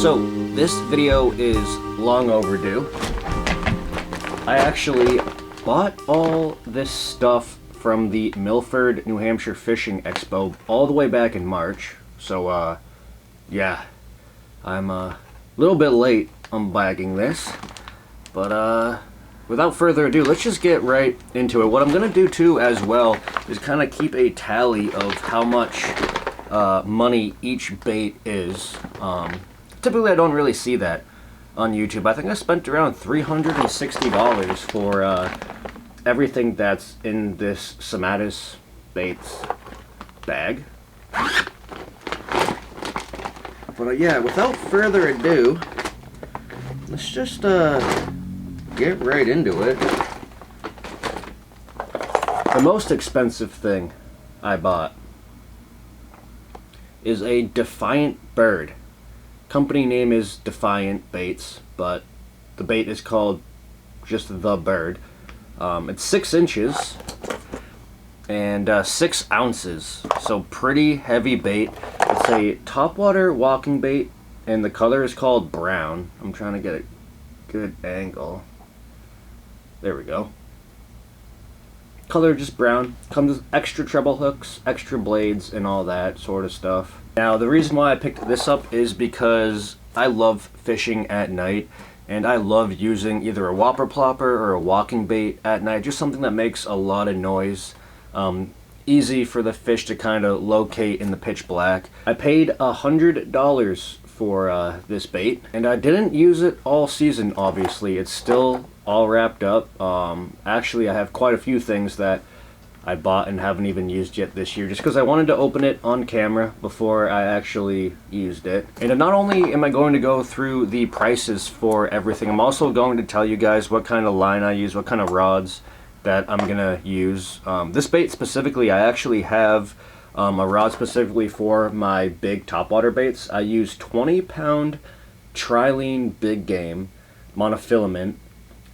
So, this video is long overdue. I actually bought all this stuff from the Milford, New Hampshire Fishing Expo all the way back in March. So, yeah, I'm a little bit late unbagging this. But, without further ado, let's just get right into it. What I'm going to do, too, as well, is kind of keep a tally of how much money each bait is. Typically, I don't really see that on YouTube. I think I spent around $360 for everything that's in this Samatis Baits bag. But yeah, without further ado, let's just get right into it. The most expensive thing I bought is a Defiant Bird. Company name is Defiant Baits, but the bait is called just the Bird. It's 6 inches and 6 ounces, so pretty heavy bait. It's a topwater walking bait, and the color is called brown. I'm trying to get a good angle. There we go. Color just brown. Comes with extra treble hooks, extra blades, and all that sort of stuff. Now, the reason why I picked this up is because I love fishing at night, and I love using either a whopper plopper or a walking bait at night. Just something that makes a lot of noise. Easy for the fish to kind of locate in the pitch black. I paid $100 for this bait, and I didn't use it all season, obviously. It's still all wrapped up. Actually, I have quite a few things that I bought and haven't even used yet this year, just because I wanted to open it on camera before I actually used it. And not only am I going to go through the prices for everything, I'm also going to tell you guys what kind of line I use, what kind of rods that I'm gonna use. This bait specifically, I actually have a rod specifically for my big topwater baits. I use 20-pound trilene big game monofilament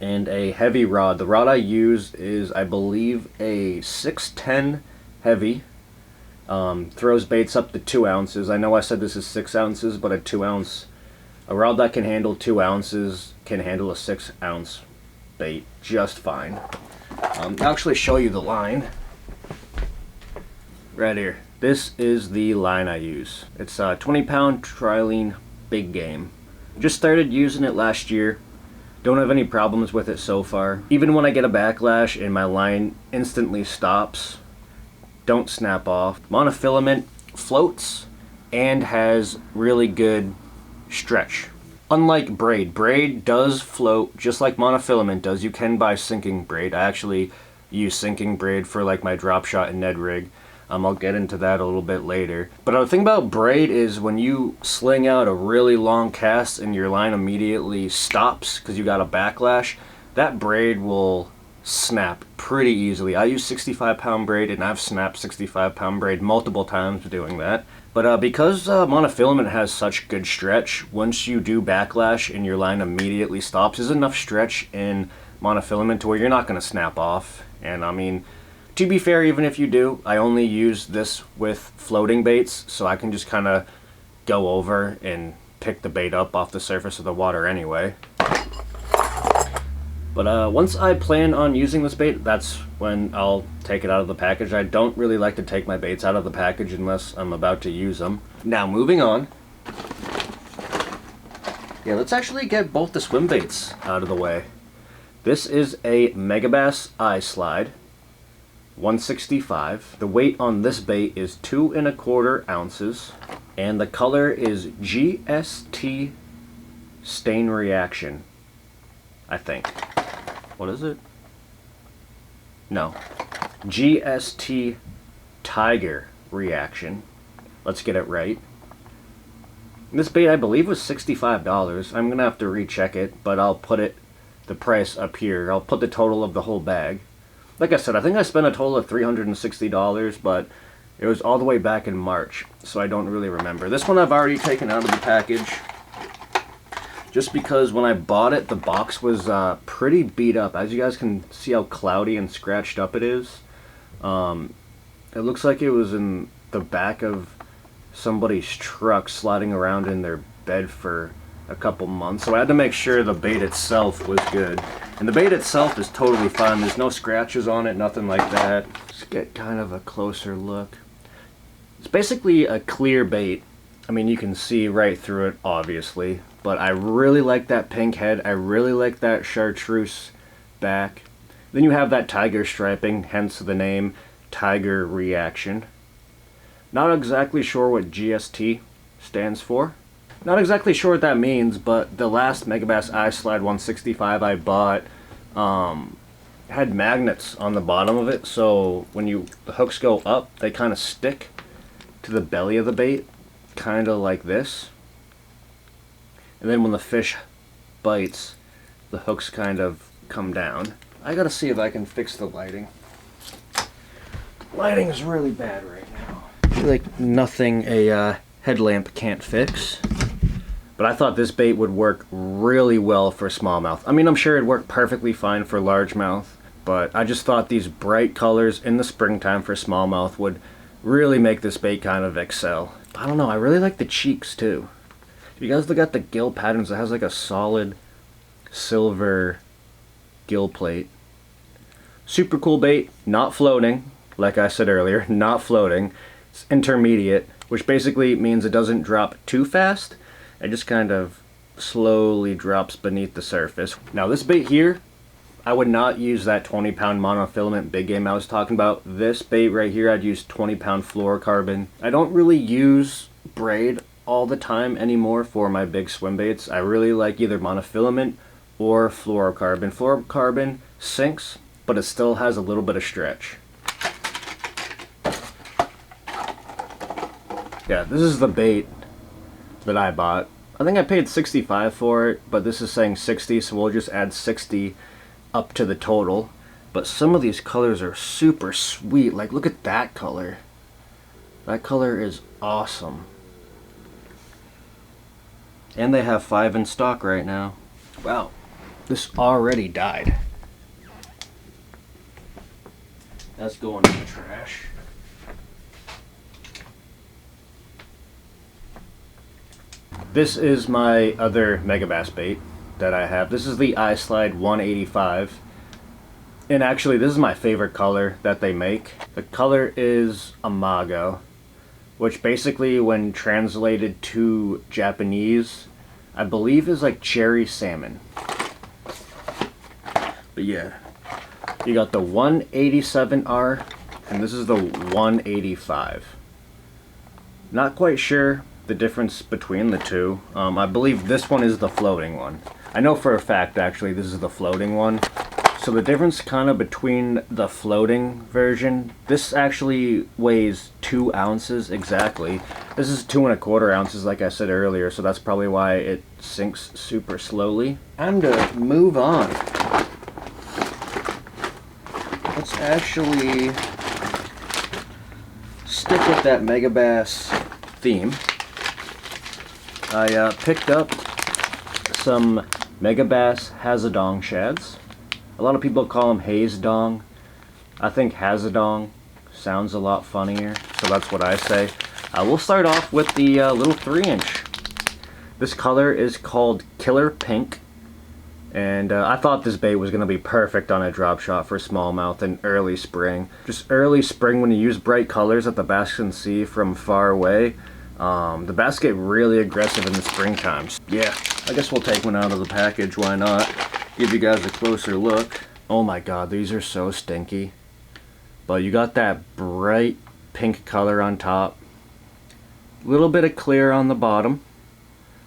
and a heavy rod. The rod I use is, I believe, a 610 heavy. Throws baits up to 2 ounces. I know I said this is 6 ounces, but a rod that can handle 2 ounces can handle a 6 ounce bait just fine. I'll actually show you the line right here. This is the line I use. It's a 20-pound trilene big game. Just started using it last year. Don't have any problems with it so far. Even when I get a backlash and my line instantly stops, don't snap off. Monofilament floats and has really good stretch. Unlike braid, braid does float just like monofilament does. You can buy sinking braid. I actually use sinking braid for like my drop shot and Ned rig. I'll get into that a little bit later. But the thing about braid is when you sling out a really long cast and your line immediately stops because you got a backlash, that braid will snap pretty easily. I use 65-pound braid, and I've snapped 65-pound braid multiple times doing that. But because monofilament has such good stretch, once you do backlash and your line immediately stops, there's enough stretch in monofilament to where you're not going to snap off. And I mean, to be fair, even if you do, I only use this with floating baits, so I can just kind of go over and pick the bait up off the surface of the water anyway. But once I plan on using this bait, that's when I'll take it out of the package. I don't really like to take my baits out of the package unless I'm about to use them. Now, moving on. Yeah, let's actually get both the swim baits out of the way. This is a Megabass eye slide. 165. The weight on this bait is 2 1/4 ounces, and the color is GST stain reaction, I think. What is it? No. GST tiger reaction. Let's get it right. This bait, I believe, was $65. I'm gonna have to recheck it, but I'll put the price up here. I'll put the total of the whole bag. Like I said, I think I spent a total of $360, but it was all the way back in March, so I don't really remember. This one I've already taken out of the package, just because when I bought it, the box was pretty beat up. As you guys can see how cloudy and scratched up it is. It looks like it was in the back of somebody's truck sliding around in their bed for a couple months, so I had to make sure the bait itself was good. And the bait itself is totally fine. There's no scratches on it, nothing like that. Let's get kind of a closer look. It's basically a clear bait. I mean, you can see right through it, obviously, but I really like that pink head. I really like that chartreuse back. Then you have that tiger striping, hence the name Tiger Reaction. Not exactly sure what GST stands for. Not exactly sure what that means, but the last Megabass iSlide 165 I bought had magnets on the bottom of it, so when the hooks go up, they kind of stick to the belly of the bait, kind of like this. And then when the fish bites, the hooks kind of come down. I gotta see if I can fix the lighting. Lighting is really bad right now. I feel like nothing a headlamp can't fix. But I thought this bait would work really well for smallmouth. I mean, I'm sure it'd work perfectly fine for largemouth, but I just thought these bright colors in the springtime for smallmouth would really make this bait kind of excel. I don't know, I really like the cheeks too. If you guys look at the gill patterns, it has like a solid silver gill plate. Super cool bait, not floating, like I said earlier, not floating. It's intermediate, which basically means it doesn't drop too fast. It just kind of slowly drops beneath the surface. Now this bait here, I would not use that 20-pound monofilament big game I was talking about. This bait right here, I'd use 20-pound fluorocarbon. I don't really use braid all the time anymore for my big swim baits. I really like either monofilament or fluorocarbon. Fluorocarbon sinks, but it still has a little bit of stretch. Yeah, this is the bait that I bought. I think I paid $65 for it, but this is saying $60, so we'll just add $60 up to the total. But some of these colors are super sweet. Like, look at that color. That color is awesome. And they have 5 in stock right now. Wow, this already died. That's going in the trash. This is my other Megabass bait that I have. This is the iSlide 185. And actually, this is my favorite color that they make. The color is Amago, which basically, when translated to Japanese, I believe is like cherry salmon. But yeah, you got the 187R, and this is the 185. Not quite sure the difference between the two. I believe this one is the floating one. I know for a fact actually this is the floating one. So the difference kind of between the floating version, this actually weighs 2 ounces exactly. This is 2 1/4 ounces like I said earlier, so that's probably why it sinks super slowly. Time to move on. Let's actually stick with that Megabass theme. I picked up some Megabass Hazedong shads. A lot of people call them Hazedong. I think Hazedong sounds a lot funnier, so that's what I say. We'll start off with the little 3-inch. This color is called Killer Pink, and I thought this bait was going to be perfect on a drop shot for smallmouth in early spring. Just early spring, when you use bright colors that the bass can see from far away, the bass get really aggressive in the springtime. Yeah, I guess we'll take one out of the package, why not? Give you guys a closer look. Oh my god, these are so stinky. But you got that bright pink color on top. Little bit of clear on the bottom.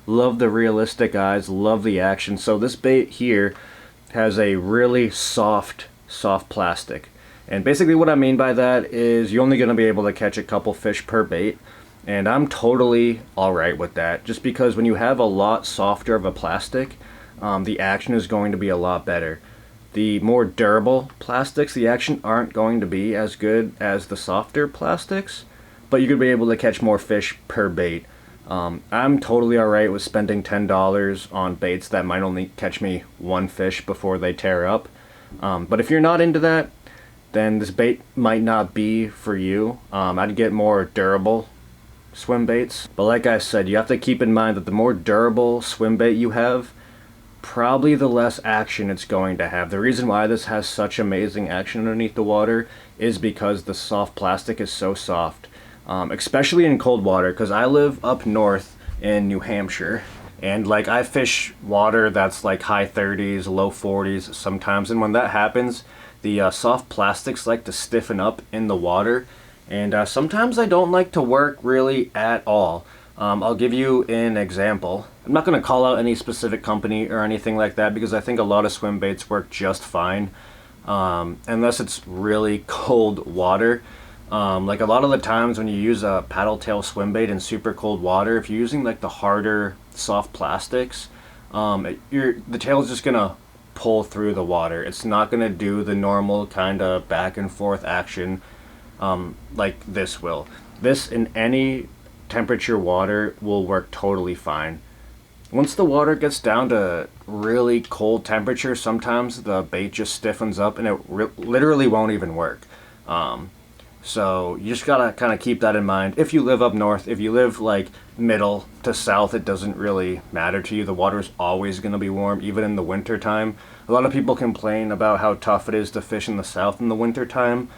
Love the realistic eyes, love the action. So this bait here has a really soft plastic. And basically what I mean by that is you're only going to be able to catch a couple fish per bait. And I'm totally alright with that. Just because when you have a lot softer of a plastic, the action is going to be a lot better. The more durable plastics, the action aren't going to be as good as the softer plastics, but you could be able to catch more fish per bait. I'm totally alright with spending $10 on baits that might only catch me 1 fish before they tear up. But if you're not into that, then this bait might not be for you. I'd get more durable swim baits. But like I said, you have to keep in mind that the more durable swim bait you have, probably the less action it's going to have. The reason why this has such amazing action underneath the water is because the soft plastic is so soft, especially in cold water, because I live up north in New Hampshire, and like I fish water that's like high 30s, low 40s sometimes, and when that happens, the soft plastics like to stiffen up in the water, and sometimes I don't like to work really at all. I'll give you an example. I'm not going to call out any specific company or anything like that because I think a lot of swim baits work just fine, unless it's really cold water. Like a lot of the times when you use a paddle tail swim bait in super cold water, if you're using like the harder soft plastics, the tail is just going to pull through the water. It's not going to do the normal kind of back and forth action like this will. This in any temperature water will work totally fine. Once the water gets down to really cold temperature, sometimes the bait just stiffens up and it literally won't even work. So you just gotta kind of keep that in mind. If you live up north, if you live like middle to south, it doesn't really matter to you. The water's always gonna be warm, even in the winter time. A lot of people complain about how tough it is to fish in the south in the winter time.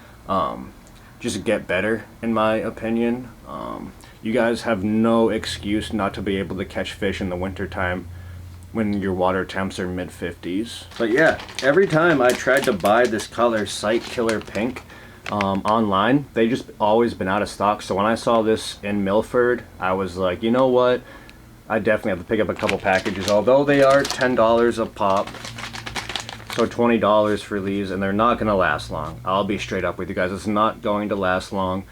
Just get better, in my opinion. You guys have no excuse not to be able to catch fish in the winter time when your water temps are mid-50s. But yeah, every time I tried to buy this color, Sight Killer Pink, online, they just always been out of stock. So when I saw this in Milford, I was like, you know what? I definitely have to pick up a couple packages, although they are $10 a pop. So $20 for these, and they're not going to last long. I'll be straight up with you guys. It's not going to last long.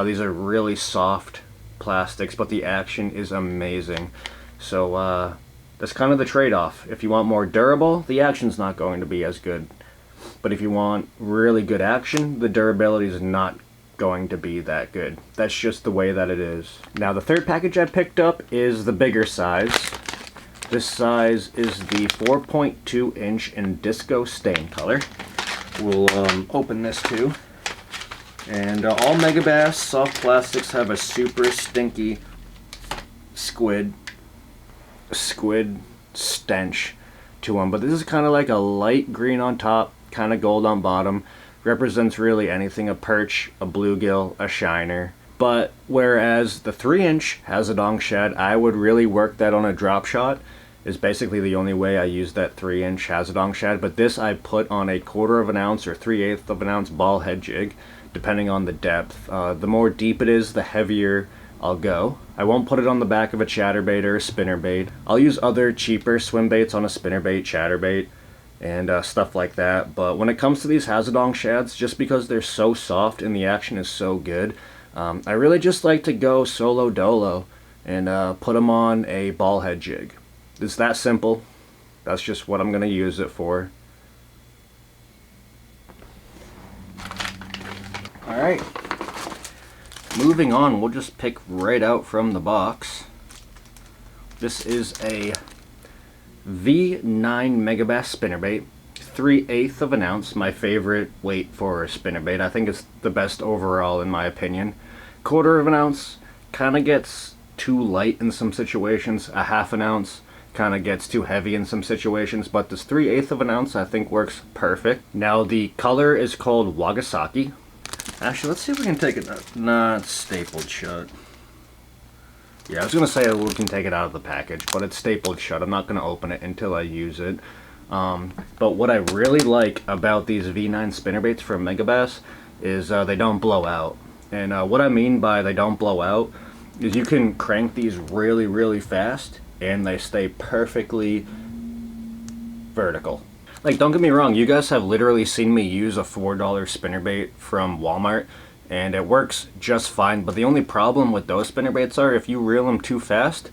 These are really soft plastics, but the action is amazing. So that's kind of the trade-off. If you want more durable, the action's not going to be as good. But if you want really good action, the durability is not going to be that good. That's just the way that it is. Now the third package I picked up is the bigger size. This size is the 4.2 inch in disco stain color. We'll open this too. And all Megabass soft plastics have a super stinky squid stench to them. But this is kind of like a light green on top, kind of gold on bottom. Represents really anything: a perch, a bluegill, a shiner. But whereas the 3-inch Hazedong shad, I would really work that on a drop shot. Is basically the only way I use that 3-inch Hazedong shad. But this I put on a 1/4 of an ounce or 3/8 of an ounce ball head jig, depending on the depth. The more deep it is, the heavier I'll go. I won't put it on the back of a chatterbait or a spinnerbait. I'll use other cheaper swim baits on a spinnerbait, chatterbait, and stuff like that. But when it comes to these Hazedong shads, just because they're so soft and the action is so good, I really just like to go solo dolo and put them on a ball head jig. It's that simple. That's just what I'm going to use it for. Alright, moving on, we'll just pick right out from the box. This is a V9 Megabass spinnerbait, 3/8 of an ounce, my favorite weight for a spinnerbait. I think it's the best overall in my opinion. 1/4 of an ounce kind of gets too light in some situations. A 1/2 ounce kind of gets too heavy in some situations, but this 3/8 of an ounce I think works perfect. Now the color is called Wagasaki. Actually, let's see if we can take it out. Nah, it's stapled shut. Yeah, I was going to say we can take it out of the package, but it's stapled shut. I'm not going to open it until I use it. But what I really like about these V9 spinnerbaits from Megabass is they don't blow out. And what I mean by they don't blow out is you can crank these really, really fast and they stay perfectly vertical. Like, don't get me wrong, you guys have literally seen me use a $4 spinnerbait from Walmart, and it works just fine. But the only problem with those spinnerbaits are if you reel them too fast,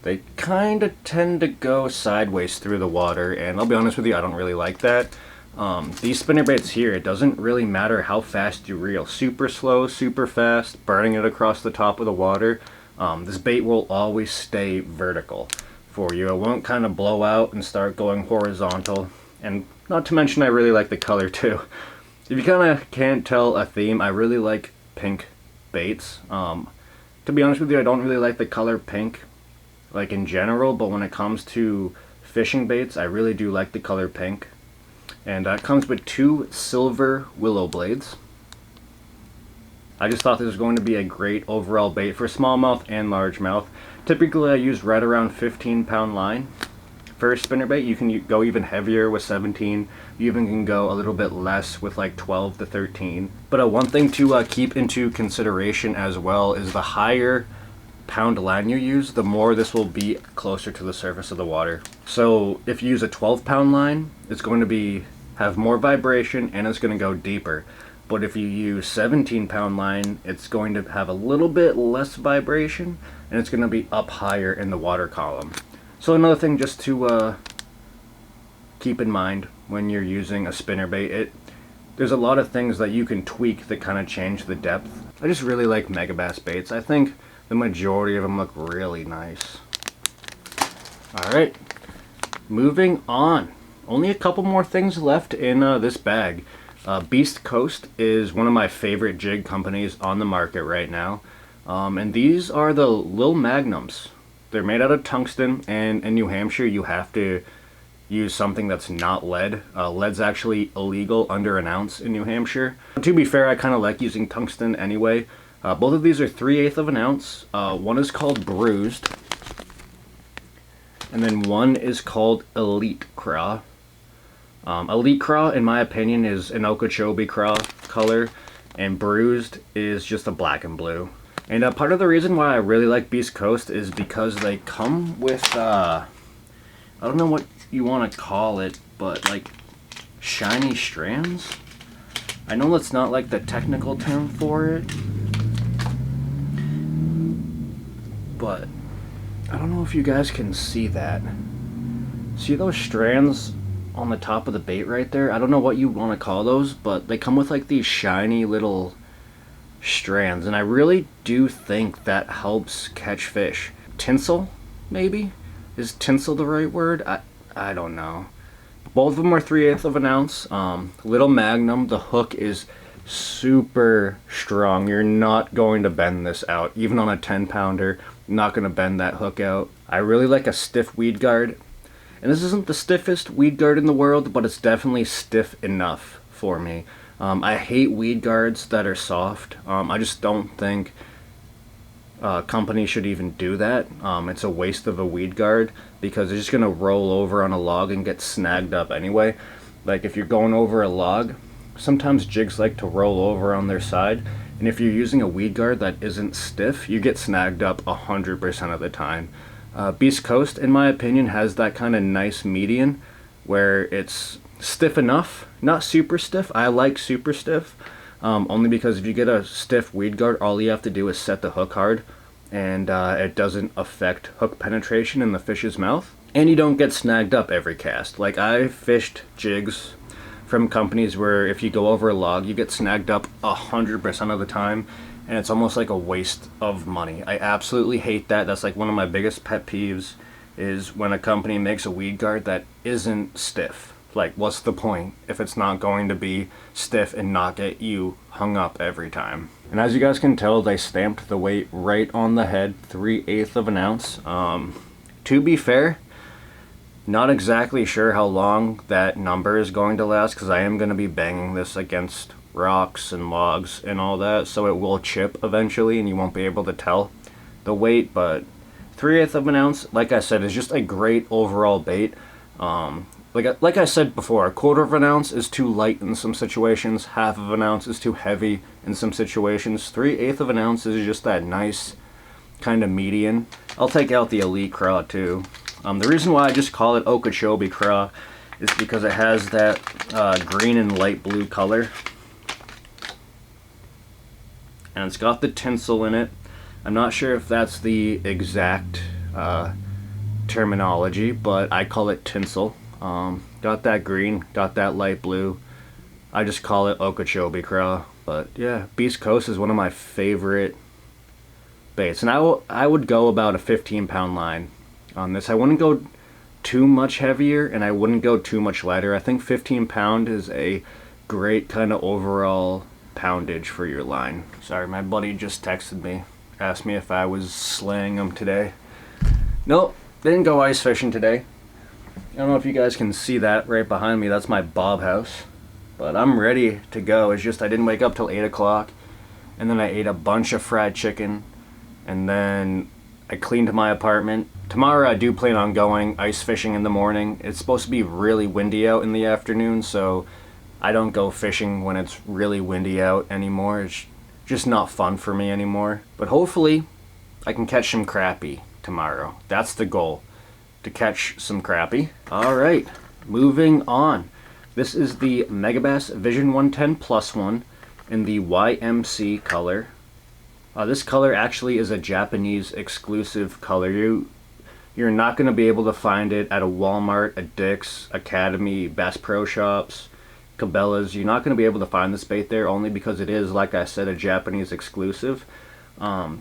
they kind of tend to go sideways through the water, and I'll be honest with you, I don't really like that. These spinnerbaits here, it doesn't really matter how fast you reel. Super slow, super fast, burning it across the top of the water. This bait will always stay vertical for you. It won't kind of blow out and start going horizontal. And not to mention, I really like the color too. If you kind of can't tell a theme, I really like pink baits. To be honest with you, I don't really like the color pink, like in general, but when it comes to fishing baits, I really do like the color pink. And it comes with 2 silver willow blades. I just thought this was going to be a great overall bait for smallmouth and largemouth. Typically I use right around 15-pound line. For a spinnerbait, you can go even heavier with 17. You even can go a little bit less with like 12 to 13. But one thing to keep into consideration as well is the higher pound line you use, the more this will be closer to the surface of the water. So if you use a 12-pound line, it's going to have more vibration and it's going to go deeper. But if you use 17-pound line, it's going to have a little bit less vibration and it's going to be up higher in the water column. So another thing just to keep in mind when you're using a spinnerbait, there's a lot of things that you can tweak that kind of change the depth. I just really like Megabass baits. I think the majority of them look really nice. Alright, moving on. Only a couple more things left in this bag. Beast Coast is one of my favorite jig companies on the market right now. And these are the Lil Magnums. They're made out of tungsten, and in New Hampshire you have to use something that's not lead. Lead's actually illegal under an ounce in New Hampshire. To be fair, I kind of like using tungsten anyway. Both of these are 3/8 of an ounce. One is called Bruised, and then one is called Elite Craw. Elite Craw, in my opinion, is an Okeechobee Craw color, and Bruised is just a black and blue. And part of the reason why I really like Beast Coast is because they come with, I don't know what you want to call it, but like shiny strands? I know that's not like the technical term for it, but I don't know if you guys can see that. See those strands on the top of the bait right there? I don't know what you want to call those, but they come with like these shiny little strands, and I really do think that helps catch fish. Tinsel, maybe? Is tinsel the right word? I don't know. Both of them are 3/8 of an ounce. Little Magnum, the hook is super strong. You're not going to bend this out. Even on a 10-pounder, not going to bend that hook out. I really like a stiff weed guard. And this isn't the stiffest weed guard in the world, but it's definitely stiff enough for me. I hate weed guards that are soft. I just don't think companies should even do that. It's a waste of a weed guard because it's just going to roll over on a log and get snagged up anyway. Like if you're going over a log, sometimes jigs like to roll over on their side. And if you're using a weed guard that isn't stiff, you get snagged up 100% of the time. Beast Coast, in my opinion, has that kind of nice median where it's stiff enough, not super stiff. I like super stiff, only because if you get a stiff weed guard, all you have to do is set the hook hard, and it doesn't affect hook penetration in the fish's mouth, and you don't get snagged up every cast. Like I fished jigs from companies where if you go over a log, you get snagged up 100% of the time, and it's almost like a waste of money. I absolutely hate that. That's like one of my biggest pet peeves, is when a company makes a weed guard that isn't stiff. Like, what's the point if it's not going to be stiff and not get you hung up every time? And as you guys can tell, they stamped the weight right on the head, 3/8 of an ounce. To be fair, not exactly sure how long that number is going to last, because I am going to be banging this against rocks and logs and all that, so it will chip eventually and you won't be able to tell the weight. But 3/8 of an ounce, like I said, is just a great overall bait. Like I said before, 1/4 of an ounce is too light in some situations, 1/2 of an ounce is too heavy in some situations, 3/8 of an ounce is just that nice kind of median. I'll take out the Elite Craw too. The reason why I just call it Okeechobee Craw is because it has that green and light blue color. And it's got the tinsel in it. I'm not sure if that's the exact terminology, but I call it tinsel. Got that green, got that light blue. I just call it Okeechobee Craw. But yeah, Beast Coast is one of my favorite baits. And I would go about a 15-pound line on this. I wouldn't go too much heavier and I wouldn't go too much lighter. I think 15-pound is a great kind of overall poundage for your line. Sorry, my buddy just texted me. asked me if I was slaying them today. Nope, didn't go ice fishing today. I don't know if you guys can see that right behind me. That's my bob house. But I'm ready to go. It's just I didn't wake up till 8 o'clock. And then I ate a bunch of fried chicken. And then I cleaned my apartment. Tomorrow I do plan on going ice fishing in the morning. It's supposed to be really windy out in the afternoon, so I don't go fishing when it's really windy out anymore. It's just not fun for me anymore. But hopefully I can catch some crappie tomorrow. That's the goal, to catch some crappie. Alright, moving on. This is the Megabass Vision 110 Plus One in the YMC color. This color actually is a Japanese exclusive color. You're not going to be able to find it at a Walmart, a Dick's, Academy, Bass Pro Shops, Cabela's. You're not going to be able to find this bait there, only because it is, like I said, a Japanese exclusive. So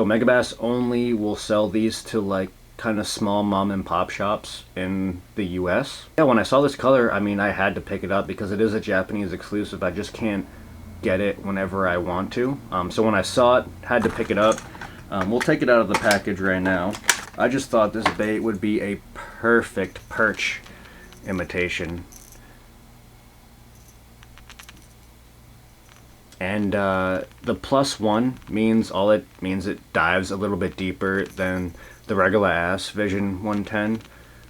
Megabass only will sell these to like kind of small mom and pop shops in the US. Yeah, when I saw this color, I mean, I had to pick it up because it is a Japanese exclusive. I just can't get it whenever I want to. So when I saw it, had to pick it up. We'll take it out of the package right now. I just thought this bait would be a perfect perch imitation. And the plus one means it dives a little bit deeper than the regular ass Vision 110.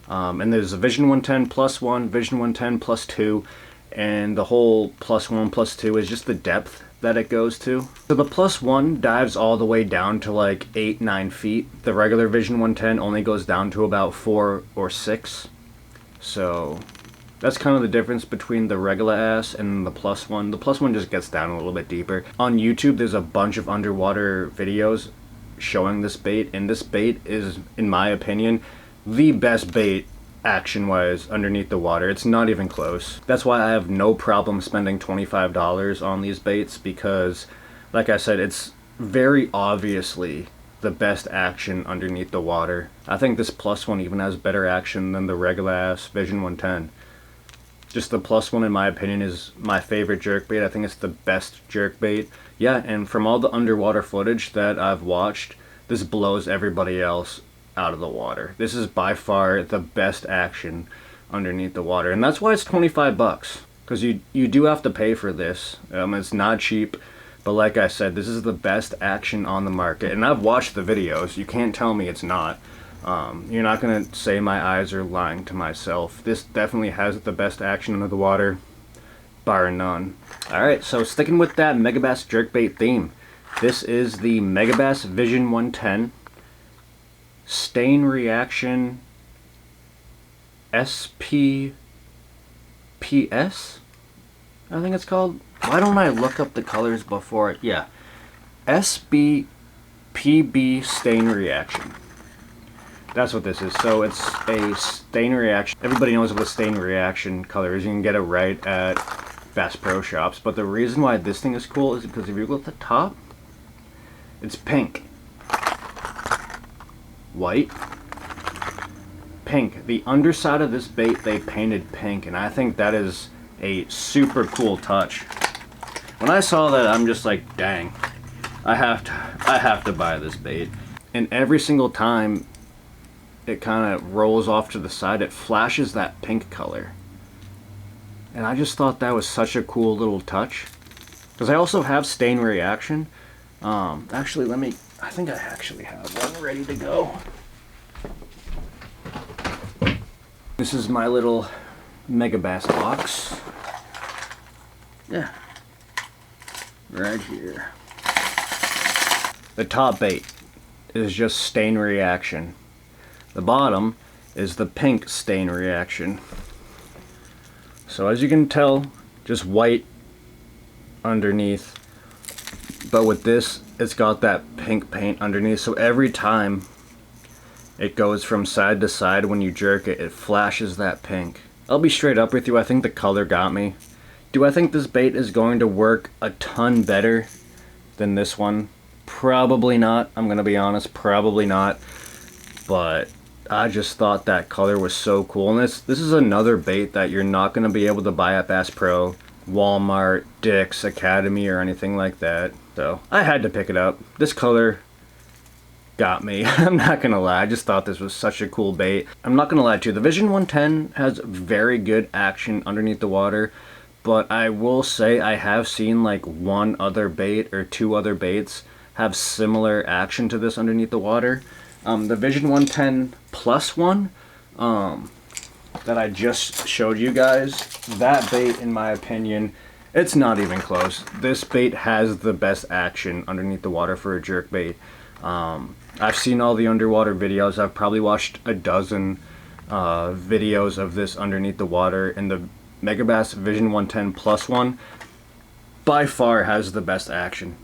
And there's a Vision 110 plus one, Vision 110 plus two, and the whole plus one plus two is just the depth that it goes to. So the plus one dives all the way down to like 8-9 feet. The regular Vision 110 only goes down to about 4 or 6. So that's kind of the difference between the regular ass and the plus one. The plus one just gets down a little bit deeper. On YouTube, there's a bunch of underwater videos showing this bait, and this bait is, in my opinion, the best bait action-wise underneath the water. It's not even close. That's why I have no problem spending $25 on these baits, because, like I said, it's very obviously the best action underneath the water. I think this plus one even has better action than the regular ass Vision 110. Just the plus one, in my opinion, is my favorite jerkbait. I think it's the best jerkbait. Yeah, and from all the underwater footage that I've watched, this blows everybody else out of the water. This is by far the best action underneath the water, and that's why it's 25 bucks, because you do have to pay for this. It's not cheap, but like I said, this is the best action on the market, and I've watched the videos. You can't tell me it's not. You're not gonna say my eyes are lying to myself. This definitely has the best action under the water, bar none. Alright, so sticking with that Megabass jerkbait theme, this is the Megabass Vision 110 Stain Reaction SPPS, I think it's called. Why don't I look up the colors before it? Yeah, SBPB Stain Reaction. That's what this is. So it's a stain reaction. Everybody knows what a stain reaction color is. You can get it right at Bass Pro Shops. But the reason why this thing is cool is because if you look at the top, it's pink, white, pink. The underside of this bait they painted pink, and I think that is a super cool touch. When I saw that, I'm just like, dang, I have to buy this bait. And every single time it kind of rolls off to the side, it flashes that pink color, and I just thought that was such a cool little touch, because I also have stain reaction. Actually, I think I actually have one ready to go. This is my little Megabass box. Yeah, right here. The top bait is just stain reaction. The bottom is the pink stain reaction. So as you can tell, just white underneath, but with this, it's got that pink paint underneath, so every time it goes from side to side when you jerk it, it flashes that pink. I'll be straight up with you, I think the color got me. Do I think this bait is going to work a ton better than this one? Probably not. I'm gonna be honest, probably not. But I just thought that color was so cool. And this is another bait that you're not going to be able to buy at Bass Pro, Walmart, Dick's, Academy, or anything like that. So I had to pick it up. This color got me. I'm not gonna lie, I just thought this was such a cool bait. I'm not gonna lie to you, the Vision 110 has very good action underneath the water, but I will say I have seen like one other bait or two other baits have similar action to this underneath the water. The Vision 110 plus one that I just showed you guys, that bait in my opinion, it's not even close. This bait has the best action underneath the water for a jerkbait. I've seen all the underwater videos. I've probably watched a dozen videos of this underneath the water, and the Megabass Vision 110 plus one by far has the best action.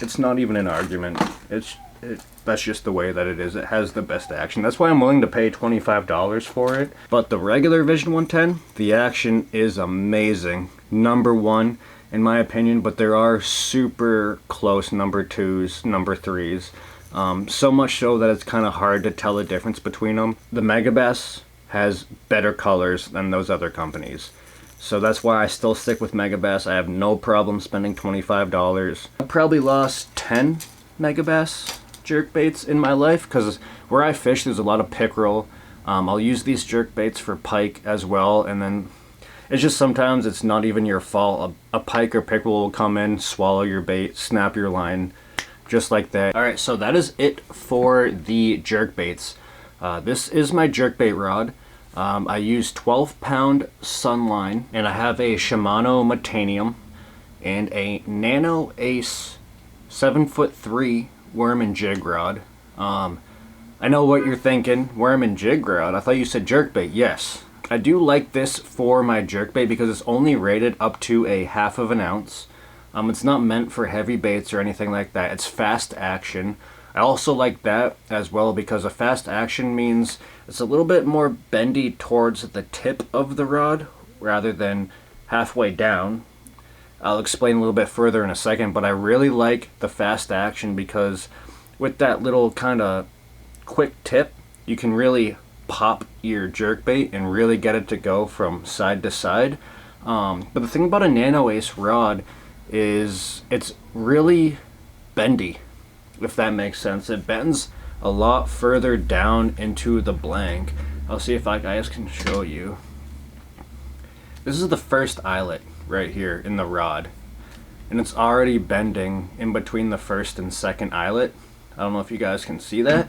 It's not even an argument. That's just the way that it is. It has the best action. That's why I'm willing to pay $25 for it. But the regular Vision 110, the action is amazing. Number one in my opinion, but there are super close number twos, number threes. So much so that it's kind of hard to tell the difference between them. The Megabass has better colors than those other companies. So that's why I still stick with Megabass. I have no problem spending $25. I probably lost 10 Megabass jerkbaits in my life because where I fish there's a lot of pickerel. I'll use these jerkbaits for pike as well, and then it's just sometimes it's not even your fault. A pike or pickerel will come in, swallow your bait, snap your line, just like that. Alright, so that is it for the jerkbaits. This is my jerkbait rod. I use 12-pound Sunline, and I have a Shimano Metanium and a Nano Ace 7'3" worm and jig rod. I know what you're thinking, worm and jig rod. I thought you said jerkbait. Yes. I do like this for my jerkbait because it's only rated up to a 1/2 ounce. It's not meant for heavy baits or anything like that. It's fast action. I also like that as well because a fast action means it's a little bit more bendy towards the tip of the rod rather than halfway down. I'll explain a little bit further in a second, but I really like the fast action because with that little kind of quick tip, you can really pop your jerkbait and really get it to go from side to side. But the thing about a Nano Ace rod is it's really bendy, if that makes sense. It bends a lot further down into the blank. I'll see if I guys can show you. This is the first eyelet right here in the rod, and it's already bending in between the first and second eyelet. I don't know if you guys can see that.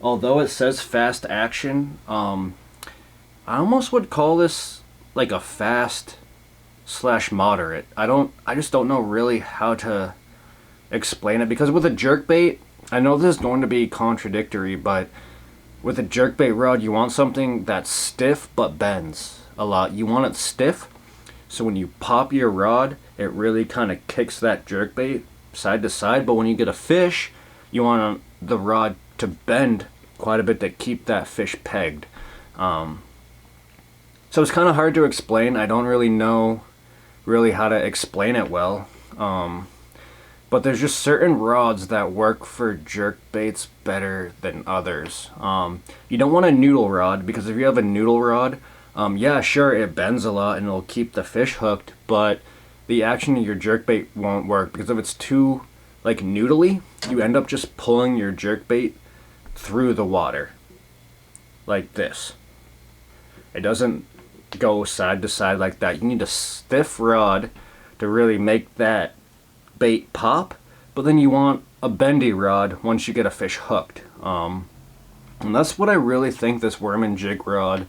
Although it says fast action, I almost would call this like a fast / moderate. I just don't know really how to explain it, because with a jerkbait, I know this is going to be contradictory, but with a jerkbait rod you want something that's stiff but bends a lot. You want it stiff, so when you pop your rod it really kind of kicks that jerkbait side to side, but when you get a fish you want the rod to bend quite a bit to keep that fish pegged. So it's kind of hard to explain. I don't really know how to explain it well. But there's just certain rods that work for jerkbaits better than others. You don't want a noodle rod, because if you have a noodle rod, yeah, sure, it bends a lot and it'll keep the fish hooked, but the action of your jerkbait won't work, because if it's too like noodly, you end up just pulling your jerkbait through the water like this. It doesn't go side to side like that. You need a stiff rod to really make that bait pop, but then you want a bendy rod once you get a fish hooked. And that's what I really think this worm and jig rod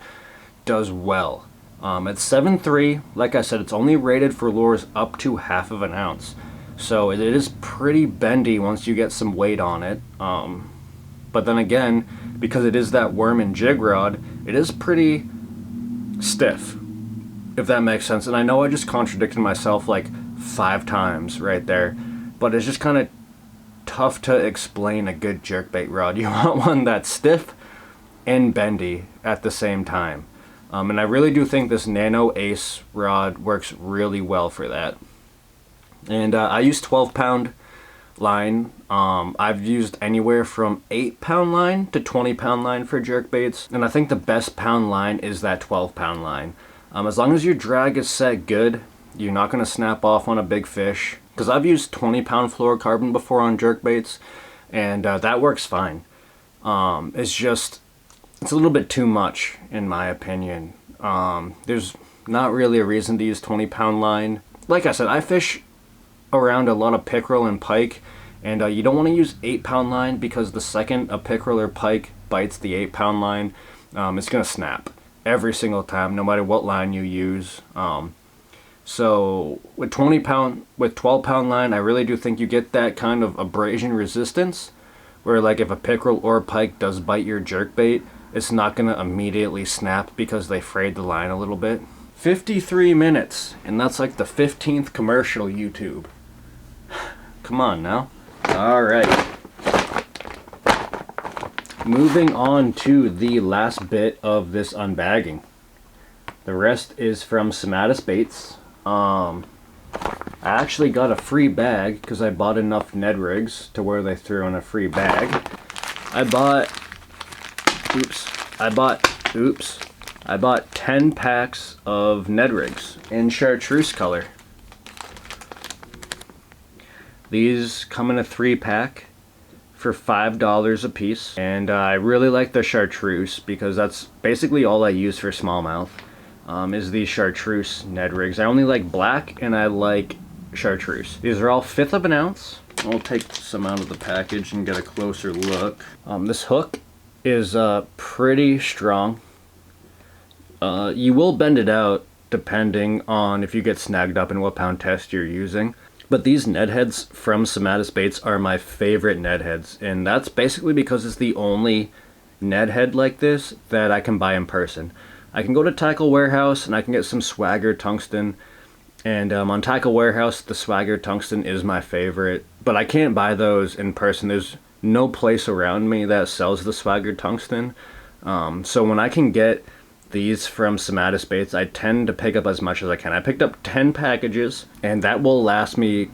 does well. It's 7'3", like I said, it's only rated for lures up to 1/2 ounce, so it is pretty bendy once you get some weight on it. But then again, because it is that worm and jig rod, it is pretty stiff, if that makes sense. And I know I just contradicted myself like 5 times right there, but it's just kind of tough to explain a good jerkbait rod. You want one that's stiff and bendy at the same time. And I really do think this Nano Ace rod works really well for that. And I use 12-pound line. I've used anywhere from 8-pound line to 20-pound line for jerkbaits, and I think the best pound line is that 12-pound line. As long as your drag is set good, You're not going to snap off on a big fish. Because I've used 20-pound fluorocarbon before on jerkbaits, and that works fine. It's a little bit too much, in my opinion. There's not really a reason to use 20-pound line. Like I said, I fish around a lot of pickerel and pike, and you don't want to use 8-pound line, because the second a pickerel or pike bites the 8-pound line, it's going to snap every single time, no matter what line you use. So with 12-pound line, I really do think you get that kind of abrasion resistance, where like if a pickerel or a pike does bite your jerkbait, it's not going to immediately snap because they frayed the line a little bit. 53 minutes, and that's like the 15th commercial, YouTube. Come on now. Alright. Moving on to the last bit of this unbagging. The rest is from Sematus Baits. I actually got a free bag because I bought enough Ned rigs to where they threw in a free bag. I bought 10 packs of Ned rigs in chartreuse color. These come in a 3-pack for $5 a piece, and I really like the chartreuse because that's basically all I use for smallmouth. Is these chartreuse Ned rigs. I only like black and I like chartreuse. These are all 1/5 of an ounce. I'll take some out of the package and get a closer look. This hook is pretty strong. You will bend it out depending on if you get snagged up and what pound test you're using. But these Ned heads from Sematus Baits are my favorite Ned heads, and that's basically because it's the only Ned head like this that I can buy in person. I can go to Tackle Warehouse and I can get some Swagger tungsten, and on Tackle Warehouse the Swagger tungsten is my favorite, but I can't buy those in person. There's no place around me that sells the Swagger tungsten, so when I can get these from Sematus Baits, I tend to pick up as much as I can. I picked up 10 packages, and that will last me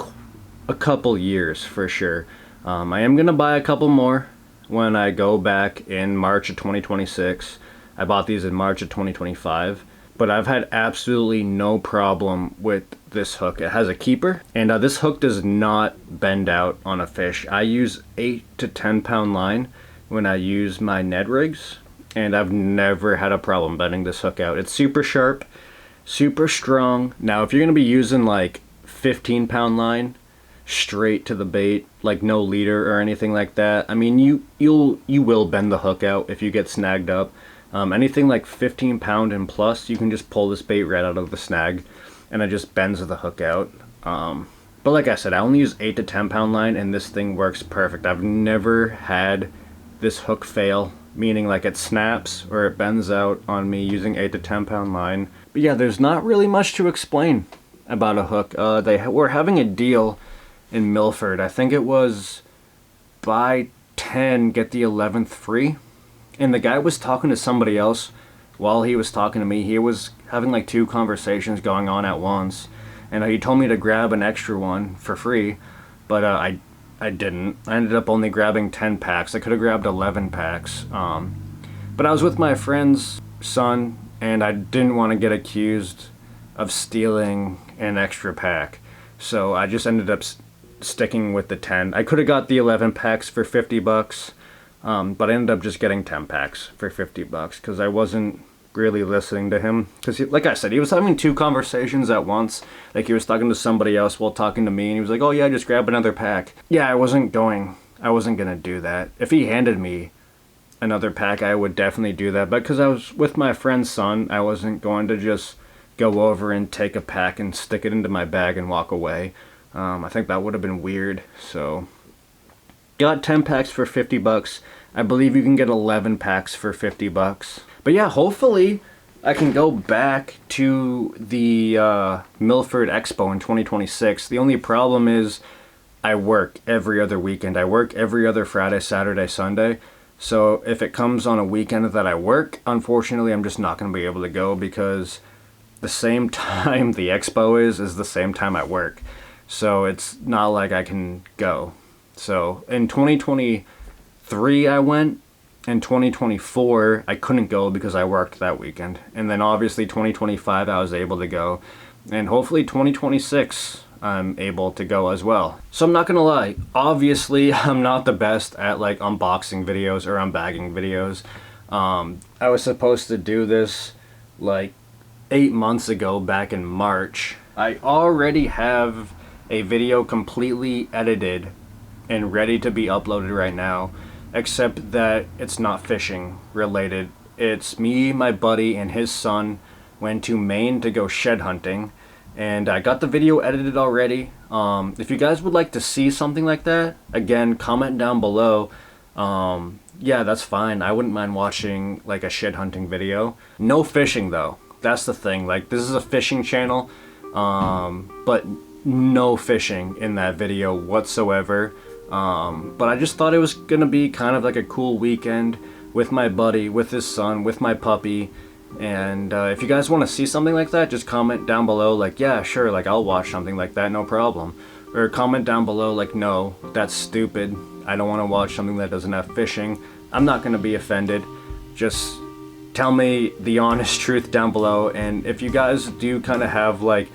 a couple years for sure. I am gonna buy a couple more when I go back in March of 2026. I bought these in March of 2025, but I've had absolutely no problem with this hook. It has a keeper, and this hook does not bend out on a fish. I use 8 to 10-pound line when I use my Ned rigs, and I've never had a problem bending this hook out. It's super sharp, super strong. Now, if you're gonna be using like 15-pound line straight to the bait, like no leader or anything like that, I mean, you will bend the hook out if you get snagged up. Anything like 15-pound and plus, you can just pull this bait right out of the snag, and it just bends the hook out. But like I said, I only use 8 to 10-pound line, and this thing works perfect. I've never had this hook fail, meaning like it snaps or it bends out on me using 8 to 10-pound line. But yeah, there's not really much to explain about a hook. They were having a deal in Milford. I think it was buy 10, get the 11th free. And the guy was talking to somebody else while he was talking to me. He was having like 2 conversations going on at once. And he told me to grab an extra one for free, but I didn't. I ended up only grabbing 10 packs. I could have grabbed 11 packs. But I was with my friend's son, and I didn't want to get accused of stealing an extra pack. So I just ended up sticking with the 10. I could have got the 11 packs for $50. But I ended up just getting 10 packs for $50 because I wasn't really listening to him. Because, like I said, he was having 2 conversations at once. Like, he was talking to somebody else while talking to me, and he was like, "Oh yeah, just grab another pack." Yeah, I wasn't gonna do that. If he handed me another pack, I would definitely do that. But because I was with my friend's son, I wasn't going to just go over and take a pack and stick it into my bag and walk away. I think that would have been weird. So got 10 packs for $50. I believe you can get 11 packs for $50. But yeah, hopefully I can go back to the Milford Expo in 2026. The only problem is I work every other weekend. I work every other Friday, Saturday, Sunday. So if it comes on a weekend that I work, unfortunately I'm just not going to be able to go because the same time the Expo is the same time I work. So it's not like I can go. So in 2023 I went. In 2024 I couldn't go because I worked that weekend. And then obviously 2025 I was able to go. and hopefully 2026 I'm able to go as well. So I'm not gonna lie, obviously I'm not the best at like unboxing videos or unbagging videos. I was supposed to do this like 8 months ago, back in March. I already have a video completely edited and ready to be uploaded right now, except that it's not fishing related. It's me, my buddy, and his son went to Maine to go shed hunting, and I got the video edited already. If you guys would like to see something like that, again, comment down below. Yeah, that's fine. I wouldn't mind watching like a shed hunting video. No fishing though. That's the thing. Like, this is a fishing channel, but no fishing in that video whatsoever. But I just thought it was gonna be kind of like a cool weekend with my buddy, with his son, with my puppy. And if you guys want to see something like that, just comment down below like, yeah, sure, like I'll watch something like that, no problem. Or comment down below like, no, that's stupid, I don't want to watch something that doesn't have fishing. I'm not going to be offended. Just tell me the honest truth down below, and if you guys do kind of have like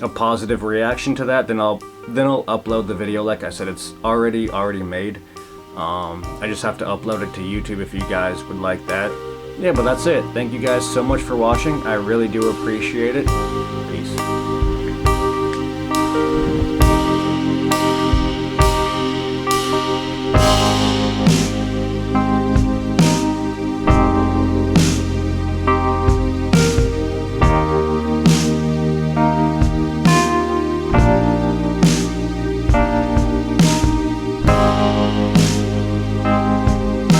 a positive reaction to that, then I'll upload the video. Like I said, it's already made. I just have to upload it to YouTube if you guys would like that. Yeah, but that's it. Thank you guys so much for watching. I really do appreciate it. Peace.